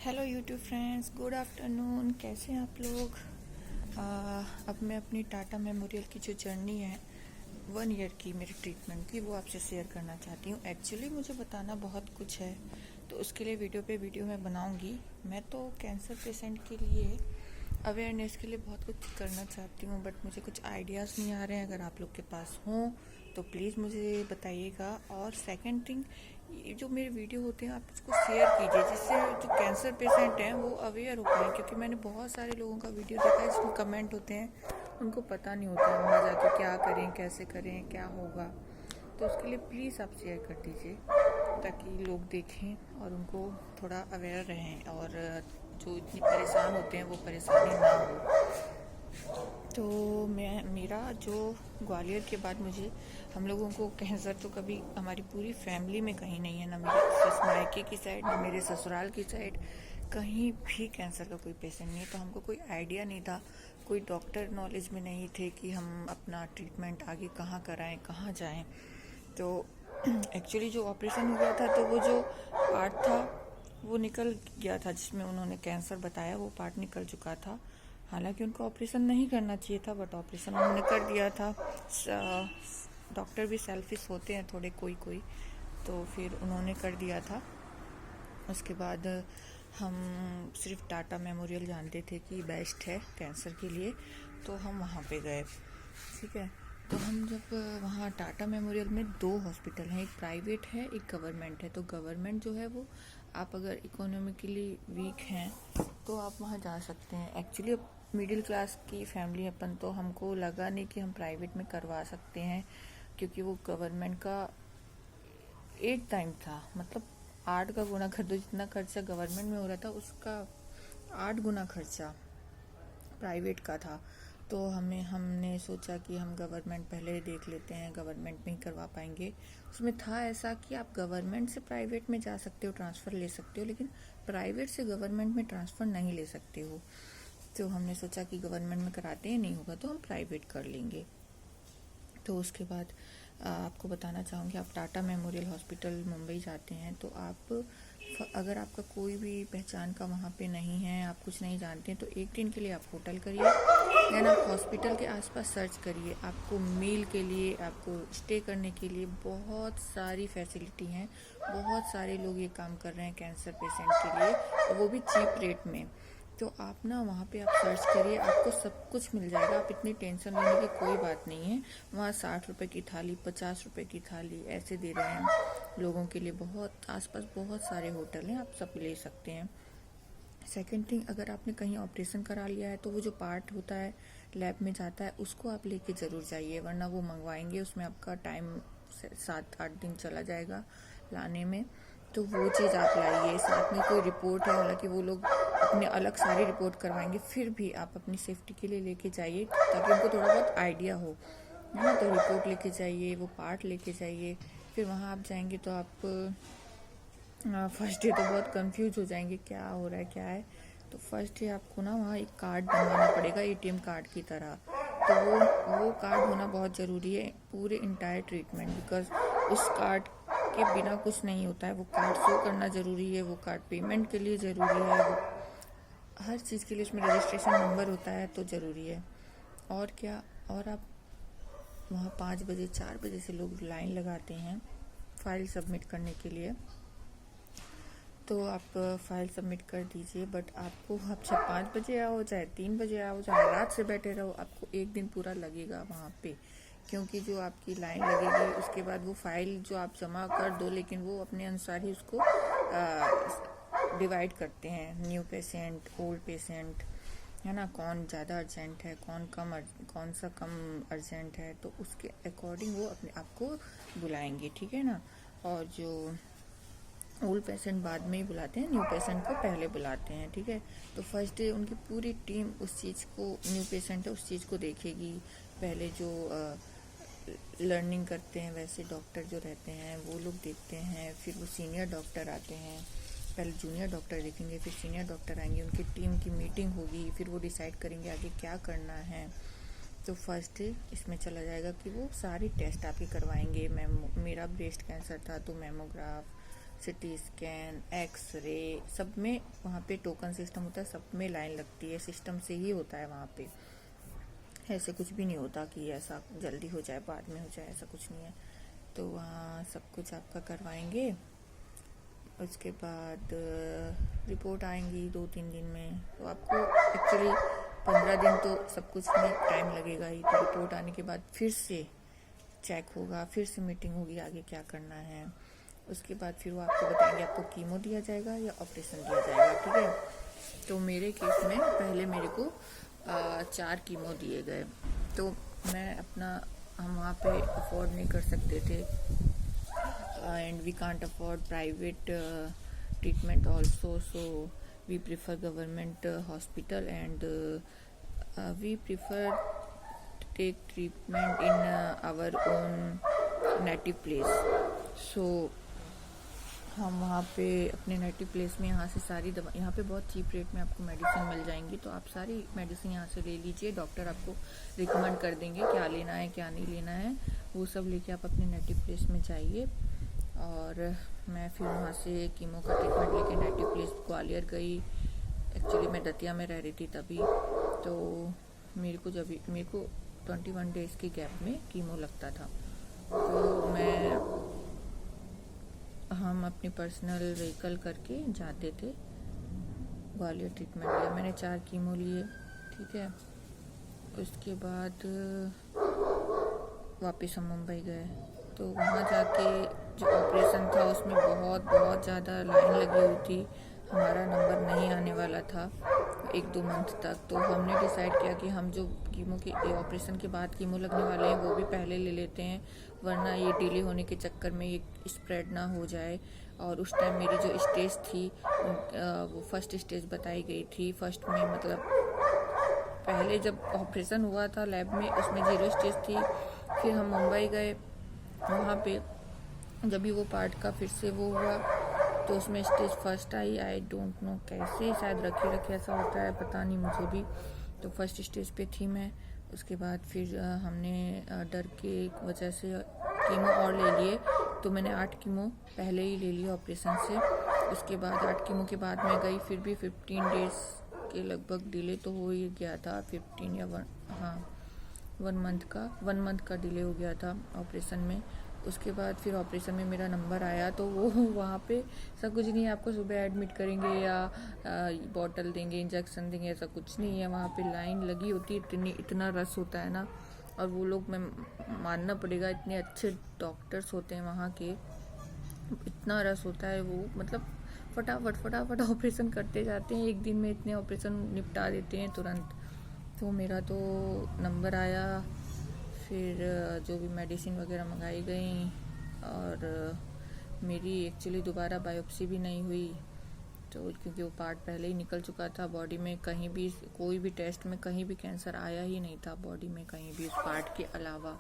Hello YouTube friends, good afternoon. कैसे हैं आप लोग? अब मैं अपनी टाटा मेमोरियल की जो जर्नी है 1 ईयर की मेरी ट्रीटमेंट की, वो आपसे शेयर करना चाहती हूँ। एक्चुअली मुझे बताना बहुत कुछ है, तो उसके लिए वीडियो मैं बनाऊँगी। मैं तो कैंसर पेशेंट के लिए अवेयरनेस के लिए बहुत कुछ करना चाहती हूँ, बट मुझे कुछ आइडियाज़ नहीं आ रहे हैं। अगर आप लोग के पास हों तो प्लीज़ मुझे बताइएगा। और सेकंड थिंग, ये जो मेरे वीडियो होते हैं आप इसको शेयर कीजिए, जिससे जो कैंसर पेशेंट हैं वो अवेयर हो पाए। क्योंकि मैंने बहुत सारे लोगों का वीडियो देखा है जिसमें कमेंट होते हैं, उनको पता नहीं होता है वहाँ जाके क्या करें, कैसे करें, क्या होगा। तो उसके लिए प्लीज़ आप शेयर कर दीजिए ताकि लोग देखें और उनको थोड़ा अवेयर रहें, और जो इतनी परेशान होते हैं वो परेशानी ना हो। तो मेरा जो ग्वालियर के बाद मुझे हम लोगों को कैंसर तो कभी हमारी पूरी फैमिली में कहीं नहीं है, ना मेरे मायके की साइड ना मेरे ससुराल की साइड, कहीं भी कैंसर का कोई पेशेंट नहीं। तो हमको कोई आइडिया नहीं था, कोई डॉक्टर नॉलेज में नहीं थे कि हम अपना ट्रीटमेंट आगे कहाँ कराएं, कहाँ जाएं। तो एक्चुअली जो ऑपरेशन हो गया था, तो वो जो पार्ट था वो निकल गया था जिसमें उन्होंने कैंसर बताया, वो पार्ट निकल चुका था। हालांकि उनको ऑपरेशन नहीं करना चाहिए था, बट ऑपरेशन उन्होंने कर दिया था। डॉक्टर भी सेल्फिश होते हैं थोड़े, कोई कोई, तो फिर उन्होंने कर दिया था। उसके बाद हम सिर्फ टाटा मेमोरियल जानते थे कि बेस्ट है कैंसर के लिए, तो हम वहाँ पे गए। ठीक है, तो हम जब वहाँ टाटा मेमोरियल में 2 हॉस्पिटल हैं, एक प्राइवेट है एक गवर्नमेंट है। तो गवर्नमेंट जो है वो आप अगर इकोनॉमिकली वीक हैं तो आप वहाँ जा सकते हैं। एक्चुअली मिडिल क्लास की फैमिली अपन, तो हमको लगा नहीं कि हम प्राइवेट में करवा सकते हैं, क्योंकि वो गवर्नमेंट का 8 टाइम था, मतलब 8 का गुना कर दो, जितना खर्चा गवर्नमेंट में हो रहा था उसका 8 गुना खर्चा प्राइवेट का था। तो हमने सोचा कि हम गवर्नमेंट पहले देख लेते हैं, गवर्नमेंट में ही करवा पाएंगे। उसमें था ऐसा कि आप गवर्नमेंट से प्राइवेट में जा सकते हो, ट्रांसफ़र ले सकते हो, लेकिन प्राइवेट से गवर्नमेंट में ट्रांसफ़र नहीं ले सकते हो। तो हमने सोचा कि गवर्नमेंट में कराते हैं, नहीं होगा तो हम प्राइवेट कर लेंगे। तो उसके बाद आपको बताना चाहूँगी, आप टाटा मेमोरियल हॉस्पिटल मुंबई जाते हैं तो आप अगर आपका कोई भी पहचान का वहाँ पे नहीं है, आप कुछ नहीं जानते हैं, तो 1 दिन के लिए आप होटल करिए। देन आप हॉस्पिटल के आसपास सर्च करिए, आपको मील के लिए, आपको स्टे करने के लिए बहुत सारी फैसिलिटी हैं। बहुत सारे लोग ये काम कर रहे हैं कैंसर पेशेंट के लिए, और वो भी चीप रेट में। तो आप ना वहाँ पे आप सर्च करिए, आपको सब कुछ मिल जाएगा। आप इतनी टेंशन लेने की कोई बात नहीं है। वहाँ 60 रुपये की थाली, 50 रुपये की थाली ऐसे दे रहे हैं लोगों के लिए। बहुत आसपास बहुत सारे होटल हैं, आप सब ले सकते हैं। सेकेंड थिंग, अगर आपने कहीं ऑपरेशन करा लिया है तो वो जो पार्ट होता है लैब में जाता है, उसको आप लेके ज़रूर जाइए, वरना वो मंगवाएंगे, उसमें आपका टाइम 7-8 दिन चला जाएगा लाने में। तो वो चीज़ आप लाइए। साथ में कोई रिपोर्ट है, हालांकि वो लोग अपने अलग सारी रिपोर्ट करवाएंगे, फिर भी आप अपनी सेफ्टी के लिए लेके जाइए ताकि उनको थोड़ा बहुत आइडिया हो, है ना। तो रिपोर्ट लेके जाइए, वो पार्ट लेके जाइए। फिर वहाँ आप जाएंगे तो आप फर्स्ट डे तो बहुत कंफ्यूज हो जाएंगे, क्या हो रहा है क्या है। तो फर्स्ट डे आपको ना वहाँ एक कार्ड बनवाना पड़ेगा, एटीएम कार्ड की तरह। तो वो कार्ड होना बहुत ज़रूरी है पूरे इंटायर ट्रीटमेंट, बिकॉज उस कार्ड के बिना कुछ नहीं होता है। वो कार्ड शो करना ज़रूरी है, वो कार्ड पेमेंट के लिए ज़रूरी है, वो हर चीज़ के लिए उसमें रजिस्ट्रेशन नंबर होता है, तो ज़रूरी है। और क्या, और आप वहाँ 5 बजे 4 बजे से लोग लाइन लगाते हैं फाइल सबमिट करने के लिए। तो आप फाइल सबमिट कर दीजिए, बट आपको आप चाहे 5 बजे आओ, चाहे 3 बजे आओ, चाहे रात से बैठे रहो, आपको 1 दिन पूरा लगेगा वहाँ पे। क्योंकि जो आपकी लाइन लगेगी उसके बाद वो फाइल जो आप जमा कर दो, लेकिन वो अपने अनुसार ही उसको डिवाइड करते हैं, न्यू पेशेंट, ओल्ड पेशेंट, है ना, कौन ज़्यादा अर्जेंट है, कौन सा कम अर्जेंट है, तो उसके अकॉर्डिंग वो अपने आपको बुलाएंगे, ठीक है ना। और जो ओल्ड पेशेंट बाद में ही बुलाते हैं, न्यू पेशेंट को पहले बुलाते हैं, ठीक है। तो फर्स्ट डे उनकी पूरी टीम उस चीज़ को, न्यू पेशेंट है उस चीज़ को देखेगी। पहले जो लर्निंग करते हैं वैसे डॉक्टर जो रहते हैं वो लोग देखते हैं, फिर वो सीनियर डॉक्टर आते हैं, पहले जूनियर डॉक्टर देखेंगे, फिर सीनियर डॉक्टर आएंगे, उनकी टीम की मीटिंग होगी, फिर वो डिसाइड करेंगे आगे क्या करना है। तो फर्स्ट डे इसमें चला जाएगा कि वो सारी टेस्ट आपके करवाएंगे। मेरा ब्रेस्ट कैंसर था तो मेमोग्राफ, सिटी स्कैन, एक्सरे, सब में वहाँ पे टोकन सिस्टम होता है, सब में लाइन लगती है, सिस्टम से ही होता है वहाँ पे। ऐसे कुछ भी नहीं होता कि ऐसा जल्दी हो जाए बाद में हो जाए, ऐसा कुछ नहीं है। तो वहाँ सब कुछ आपका करवाएंगे। उसके बाद रिपोर्ट आएंगी 2-3 दिन में। तो आपको एक्चुअली 15 दिन तो सब कुछ में टाइम लगेगा ही। तो रिपोर्ट आने के बाद फिर से चेक होगा, फिर से मीटिंग होगी आगे क्या करना है। उसके बाद फिर वो आपको बताएंगे आपको कीमो दिया जाएगा या ऑपरेशन दिया जाएगा, ठीक है। तो मेरे केस में पहले मेरे को 4 कीमो दिए गए। तो मैं अपना हम वहाँ पे अफोर्ड नहीं कर सकते थे, and we can't afford private treatment also, so we prefer government hospital, and we prefer to take treatment in our own native place. So हम वहाँ पे अपने नेटिव प्लेस में यहाँ से सारी दवा, यहाँ पे बहुत चीप रेट में आपको मेडिसिन मिल जाएंगी। तो आप सारी मेडिसिन यहाँ से ले लीजिए, डॉक्टर आपको रिकमेंड कर देंगे क्या लेना है क्या नहीं लेना है, वो सब लेके आप अपने नेटिव प्लेस में जाइए। और मैं फिर वहाँ से कीमो का ट्रीटमेंट लेके नेटिव प्लेस ग्वालियर गई। एक्चुअली मैं दतिया में रह रही थी तभी। तो मेरे को 21 डेज़ के गैप में कीमो लगता था। तो हम अपनी पर्सनल व्हीकल करके जाते थे ग्वालियर ट्रीटमेंट लिया। मैंने 4 कीमो लिए, ठीक है। उसके बाद वापस हम मुंबई गए। तो वहाँ जाके जो ऑपरेशन था उसमें बहुत ज़्यादा लाइन लगी हुई थी। हमारा नंबर नहीं आने वाला था 1-2 मंथ तक। तो हमने डिसाइड किया कि हम जो कीमो के ऑपरेशन के बाद कीमो लगने वाले हैं वो भी पहले ले लेते हैं, वरना ये डिले होने के चक्कर में ये स्प्रेड ना हो जाए। और उस टाइम मेरी जो स्टेज थी वो फर्स्ट स्टेज बताई गई थी। फर्स्ट में मतलब पहले जब ऑपरेशन हुआ था लैब में उसमें 0 स्टेज थी। फिर हम मुंबई गए, वहाँ पे जब भी वो पार्ट का फिर से वो हुआ तो उसमें stage first I. I don't know कैसे, शायद रखे ऐसा होता है, पता नहीं मुझे भी। तो फर्स्ट स्टेज पे थी मैं। उसके बाद फिर हमने डर के वजह से कीमो और ले लिए। तो मैंने 8 कीमो पहले ही ले लिया ऑपरेशन से। उसके बाद 8 कीमो के बाद मैं गई, फिर भी 15 डेज़ के लगभग डिले तो हो ही गया था। 15 या 1 मंथ का डिले हो गया था ऑपरेशन में। उसके बाद फिर ऑपरेशन में मेरा नंबर आया। तो वो वहाँ पे सब कुछ नहीं है, आपको सुबह एडमिट करेंगे या बॉटल देंगे, इंजेक्शन देंगे, ऐसा कुछ नहीं है। वहाँ पे लाइन लगी होती है, इतना रस होता है ना। और वो लोग, मैं मानना पड़ेगा, इतने अच्छे डॉक्टर्स होते हैं वहाँ के, इतना रस होता है वो, मतलब फटाफट ऑपरेशन करते जाते हैं। एक दिन में इतने ऑपरेशन निपटा देते हैं तुरंत। तो मेरा तो नंबर आया। फिर जो भी मेडिसिन वगैरह मंगाई गई, और मेरी एक्चुअली दोबारा बायोप्सी भी नहीं हुई। तो क्योंकि वो पार्ट पहले ही निकल चुका था बॉडी में, कहीं भी कोई भी टेस्ट में कहीं भी कैंसर आया ही नहीं था बॉडी में कहीं भी उस पार्ट के अलावा।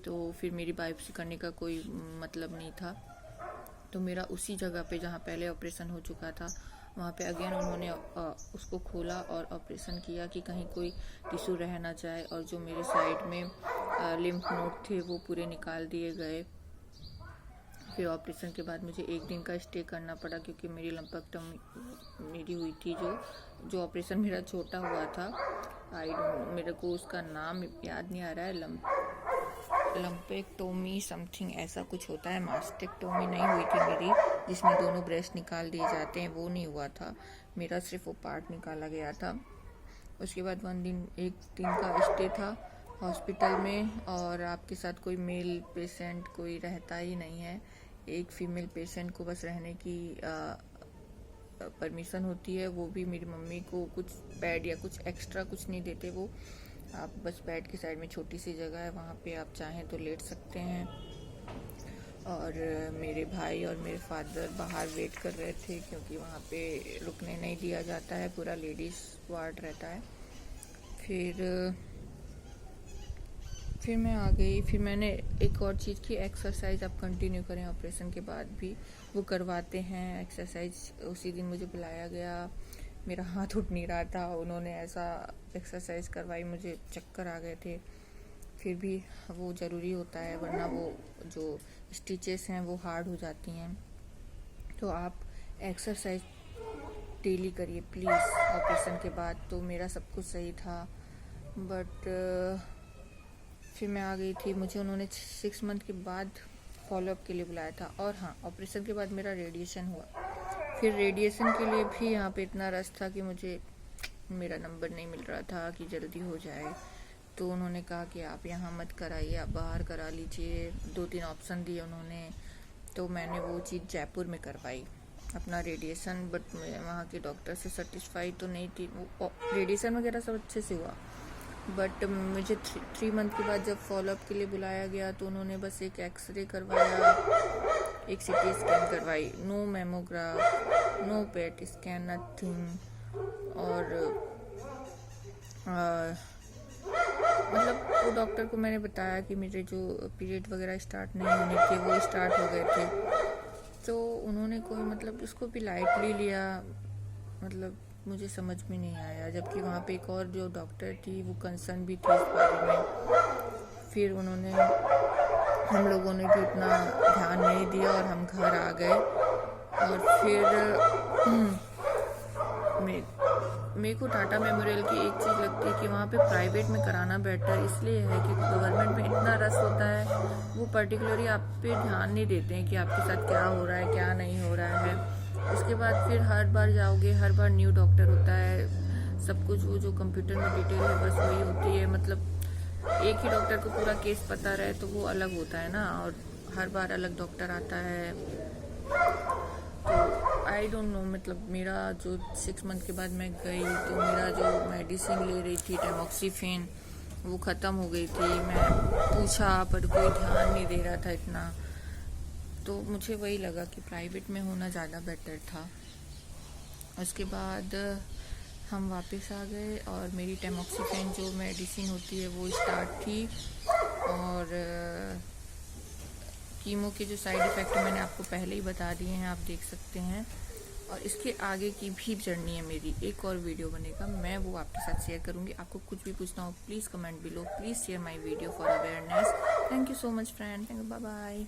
तो फिर मेरी बायोप्सी करने का कोई मतलब नहीं था। तो मेरा उसी जगह पे जहाँ पहले ऑपरेशन हो चुका था वहाँ पे अगेन उन्होंने उसको खोला और ऑपरेशन किया कि कहीं कोई टिश्यू रह ना जाए। और जो मेरे साइड में लिम्फ नोड थे वो पूरे निकाल दिए गए। फिर ऑपरेशन के बाद मुझे 1 दिन का स्टे करना पड़ा, क्योंकि मेरी लंपेक्टोमी मेरी हुई थी। जो ऑपरेशन मेरा छोटा हुआ था, मेरे को उसका नाम याद नहीं आ रहा है, लंपेक्टोमी समथिंग ऐसा कुछ होता है। मास्टेक्टोमी नहीं हुई थी मेरी, जिसमें दोनों ब्रेस्ट निकाल दिए जाते हैं, वो नहीं हुआ था मेरा, सिर्फ वो पार्ट निकाला गया था। उसके बाद 1 दिन का स्टे था हॉस्पिटल में। और आपके साथ कोई मेल पेशेंट कोई रहता ही नहीं है। एक फीमेल पेशेंट को बस रहने की परमिशन होती है, वो भी मेरी मम्मी को कुछ बेड या कुछ एक्स्ट्रा कुछ नहीं देते वो। आप बस बेड की साइड में छोटी सी जगह है, वहाँ पे आप चाहें तो लेट सकते हैं। और मेरे भाई और मेरे फादर बाहर वेट कर रहे थे, क्योंकि वहाँ पे रुकने नहीं दिया जाता है, पूरा लेडीज़ वार्ड रहता है। फिर मैं आ गई। फिर मैंने एक और चीज़ की, एक्सरसाइज आप कंटिन्यू करें ऑपरेशन के बाद भी, वो करवाते हैं एक्सरसाइज। उसी दिन मुझे बुलाया गया, मेरा हाथ उठ नहीं रहा था, उन्होंने ऐसा एक्सरसाइज करवाई, मुझे चक्कर आ गए थे। फिर भी वो ज़रूरी होता है, वरना वो जो स्टिचेस हैं वो हार्ड हो जाती हैं। तो आप एक्सरसाइज डेली करिए प्लीज़। ऑपरेशन के बाद तो मेरा सब कुछ सही था, बट फिर मैं आ गई थी। मुझे उन्होंने 6 मंथ के बाद फॉलोअप के लिए बुलाया था। और हाँ, ऑपरेशन के बाद मेरा रेडिएशन हुआ। फिर रेडिएशन के लिए भी यहाँ पे इतना रश था कि मुझे मेरा नंबर नहीं मिल रहा था कि जल्दी हो जाए। तो उन्होंने कहा कि आप यहाँ मत कराइए, आप बाहर करा लीजिए। 2-3 ऑप्शन दिए उन्होंने, तो मैंने वो चीज़ जयपुर में करवाई अपना रेडिएशन। बट मैं वहाँ के डॉक्टर से सेटिस्फाई तो नहीं थी। वो रेडिएशन वगैरह सब अच्छे से हुआ, बट मुझे 3 मंथ के बाद जब फॉलोअप के लिए बुलाया गया तो उन्होंने बस एक एक्सरे करवाया, एक सीटी स्कैन करवाई, no mammograph, no PET scan, nothing. और मतलब वो डॉक्टर को मैंने बताया कि मेरे जो पीरियड वगैरह स्टार्ट नहीं होने थे वो स्टार्ट हो गए थे। तो उन्होंने कोई मतलब उसको भी लाइटली लिया, मतलब मुझे समझ में नहीं आया। जबकि वहाँ पे एक और जो डॉक्टर थी वो कंसर्न भी थी इस बारे में। फिर उन्होंने, हम लोगों ने भी उतना ध्यान नहीं दिया और हम घर आ गए। और फिर मेरे को टाटा मेमोरियल की एक चीज़ लगती है कि वहाँ पे प्राइवेट में कराना बेटर इसलिए है कि गवर्नमेंट में इतना रश होता है, वो पर्टिकुलरली आप पे ध्यान नहीं देते हैं कि आपके साथ क्या हो रहा है क्या नहीं हो रहा है। उसके बाद फिर हर बार जाओगे, हर बार न्यू डॉक्टर होता है, सब कुछ वो जो कंप्यूटर में डिटेल है बस वही होती है। मतलब एक ही डॉक्टर को पूरा केस पता रहे तो वो अलग होता है ना, और हर बार अलग डॉक्टर आता है। तो आई डोंट नो, मतलब मेरा जो 6 मंथ के बाद मैं गई तो मेरा जो मेडिसिन ले रही थी टैमोक्सिफेन वो ख़त्म हो गई थी। मैं पूछा पर कोई ध्यान नहीं दे रहा था इतना। तो मुझे वही लगा कि प्राइवेट में होना ज़्यादा बेटर था। उसके बाद हम वापस आ गए और मेरी टैमोक्सिफेन जो मेडिसिन होती है वो स्टार्ट थी। और कीमो के जो साइड इफ़ेक्ट मैंने आपको पहले ही बता दिए हैं, आप देख सकते हैं। और इसके आगे की भी जर्नी है मेरी, एक और वीडियो बनेगा, मैं वो आपके साथ शेयर करूँगी। आपको कुछ भी पूछना हो please comment below, please share my video for awareness. Thank you so much friend, thank you, bye bye.